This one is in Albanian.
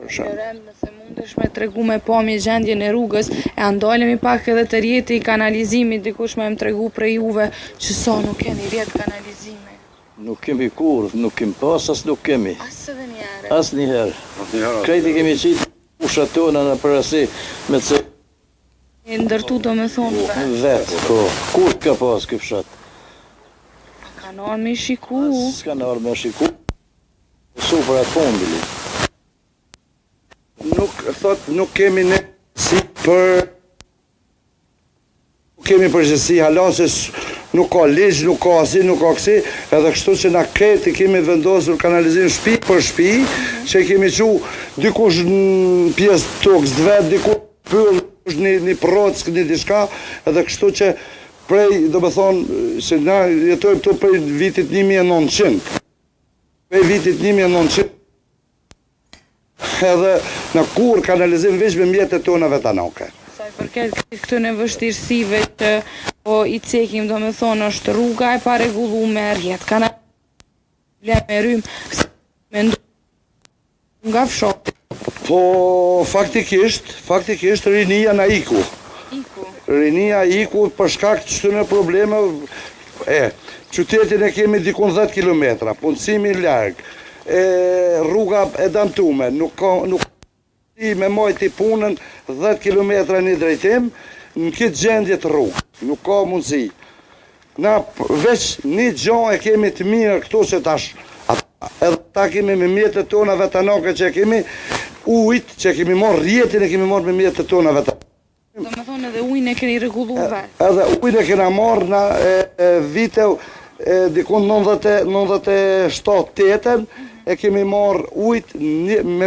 Nëse mundesh me tregu me pamje gjendjen e rrugës, e ndalemi pak edhe të rjeti i kanalizimit, dikush me më tregu prej juve që sa nuk keni rjetë kanalizime. Nuk kemi kur, nuk kemi pas, as nuk kemi. Asë edhe njëherë. As njëherë. Krejti kemi qitë pushat tona në përësi me të E ndërtu do me thonë vetë, po. Kur ka pas kë fshat? Ka nërë me shiku. S'ka nërë me shiku. Supër atë fondili. Nuk kemi ne si për... Nuk kemi përgjësi hala se nuk ka ligj, nuk ka asi, nuk ka kësi, edhe kështu që na kreti kemi vendosur kanalizim shpi për shpi, që kemi qu dikush në pjesë tokës dvet, dikush pyr, një prock, një diçka, edhe kështu që prej, do me thonë, se na jetojmë këtu prej vitit 1900. Prej vitit 1900, edhe në kur kanalizim veç me mjetët tona vetanake. Sa i përket këtu në vështirësive që po i cekim, do me thonë, është rruga e pa regullume, rjetë kanalizim, me rrymë, me ndu nga fshat. Po, faktikisht rinia na iku. Rinia iku për shkak të shtyne probleme, qytetin e kemi dikun 10 kilometra, punësimi larg, rruga e damtume, nuk me majti punën 10 kilometra një drejtim, në këtë gjendje të rrugë, nuk ka mundësi. Na veç një gjo e kemi të mirë këto që tash, edhe ta kemi me mjetët tona vetanake që kemi, ujt që kemi marrë, rjetin e kemi marrë me mjetët tona vetanake. Do me thonë edhe ujnë e keni regullu vetë. Edhe ujnë e kena marrë në vite, dikun 97-8, e kemi marrë ujt me